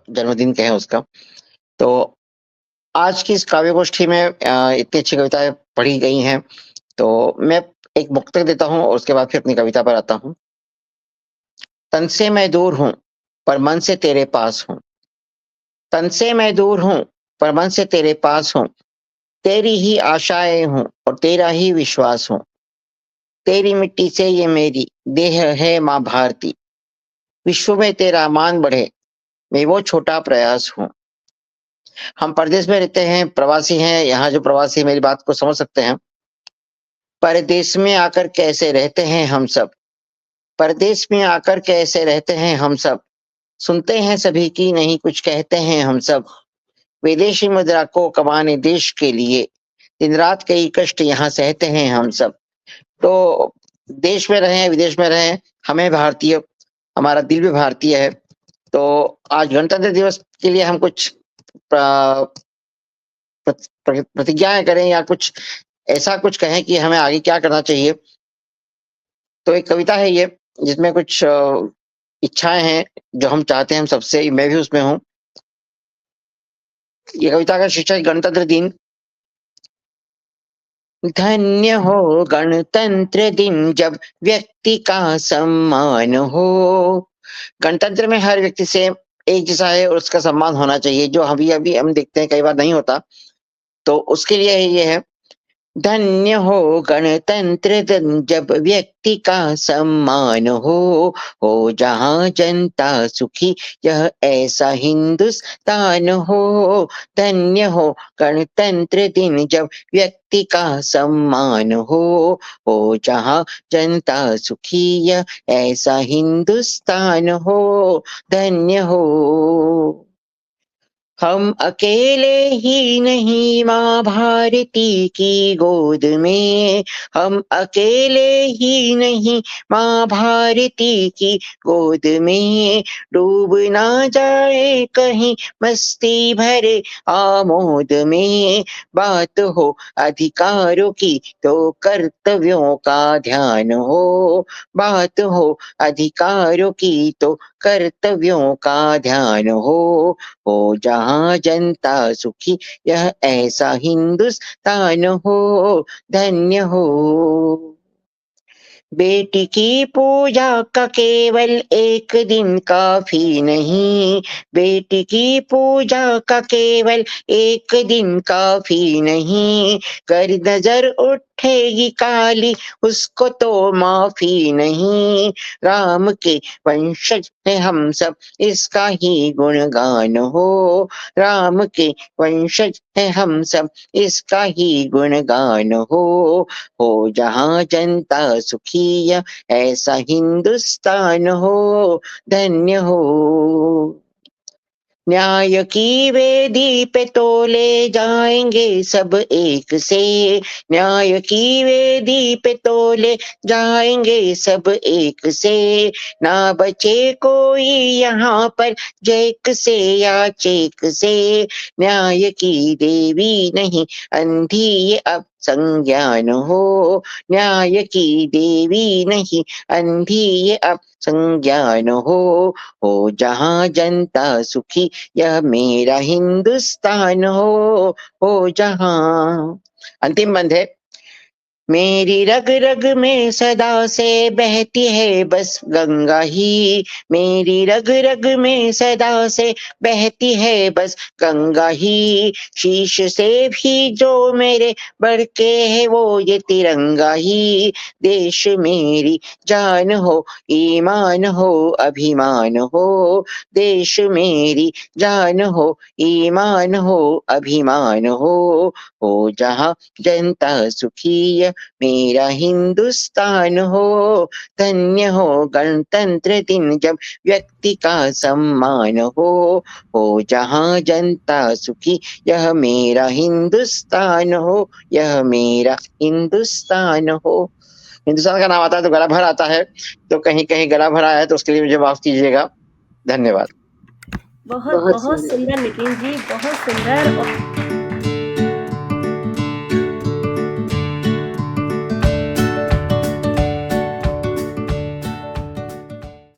जन्मदिन कहें उसका। तो आज की इस काव्य गोष्ठी में इतनी अच्छी कविताएं पढ़ी गई हैं, तो मैं एक मुक्तक देता हूँ और उसके बाद फिर अपनी कविता पर आता हूँ। तन से मैं दूर हूँ पर मन से तेरे पास हूँ। तन से मैं दूर हूँ पर मन से तेरे पास हूँ। तेरी ही आशाएं हूँ और तेरा ही विश्वास हूँ। तेरी मिट्टी से ये मेरी देह है माँ भारती। विश्व में तेरा मान बढ़े, मैं वो छोटा प्रयास हूँ। हम परदेश में रहते हैं, प्रवासी हैं। यहाँ जो प्रवासी मेरी बात को समझ सकते हैं। परदेश में आकर कैसे रहते हैं हम सब। परदेश में आकर कैसे रहते हैं हम सब। सुनते हैं सभी की, नहीं कुछ कहते हैं हम सब। विदेशी मुद्रा को कमाने देश के लिए दिन रात कई कष्ट यहाँ सहते हैं हम सब। तो देश में रहें विदेश में रहें, हमें भारतीय, हमारा दिल भी भारतीय है। तो आज गणतंत्र दिवस के लिए हम कुछ प्रतिज्ञाएं करें या कुछ ऐसा कुछ कहें कि हमें आगे क्या करना चाहिए। तो एक कविता है ये, जिसमें कुछ इच्छाएं हैं जो हम चाहते हैं हम सबसे, मैं भी उसमें हूँ। ये कविता का शीर्षक है गणतंत्र दिन। धन्य हो गणतंत्र दिन जब व्यक्ति का सम्मान हो। गणतंत्र में हर व्यक्ति से एक जैसा है और उसका सम्मान होना चाहिए, जो अभी अभी हम देखते हैं कई बार नहीं होता। तो उसके लिए ये है, धन्य हो गणतंत्र दिन जब व्यक्ति का सम्मान हो जहाँ जनता सुखी यह ऐसा हिंदुस्तान हो। धन्य हो गणतंत्र दिन जब व्यक्ति का सम्मान हो जहाँ जनता सुखी यह ऐसा हिंदुस्तान हो। धन्य हो। हम अकेले ही नहीं माँ भारती की गोद में। हम अकेले ही नहीं माँ भारती की गोद में। डूब ना जाए कहीं मस्ती भरे आमोद में। बात हो अधिकारों की तो कर्तव्यों का ध्यान हो। बात हो अधिकारों की तो कर्तव्यों का ध्यान हो जहाँ जनता सुखी यह ऐसा हिंदुस्तान हो। धन्य हो। बेटी की पूजा का केवल एक दिन काफी नहीं। बेटी की पूजा का केवल एक दिन काफी नहीं। कर नजर उठेगी काली उसको तो माफी नहीं। राम के वंशज है हम सब इसका ही गुणगान हो। राम के वंशज है हम सब इसका ही गुणगान हो जहाँ जनता सुखी ऐसा हिंदुस्तान हो। धन्य हो। न्याय की वेदी पे तोले जाएंगे सब एक से। न्याय की वेदी पे तोले जाएंगे सब एक से। ना बचे कोई यहाँ पर जैक से या चेक से। न्याय की देवी नहीं अंधी ये अब संज्ञान हो। न्याय की देवी नहीं अंधी ये अब संज्ञान हो जहाँ जनता सुखी यह मेरा हिंदुस्तान हो जहाँ। अंतिम बंद है। मेरी रग रग में सदा से बहती है बस गंगा ही। मेरी रग रग में सदा से बहती है बस गंगा ही। शीश से भी जो मेरे बढ़ के है वो ये तिरंगा ही। देश मेरी जान हो ईमान हो अभिमान हो। देश मेरी जान हो ईमान हो अभिमान हो जहाँ जनता सुखी मेरा हिंदुस्तान हो। धन्य हो गणतंत्र दिन जब व्यक्ति का सम्मान हो जहाँ जनता सुखी यह मेरा हिंदुस्तान हो। यह मेरा हिंदुस्तान हो। हिंदुस्तान का नाम आता है तो गला भर आता है, तो कहीं कहीं गला भरा है तो उसके लिए मुझे माफ कीजिएगा। धन्यवाद। बहुत बहुत सुंदर नितिन जी, बहुत सुंदर।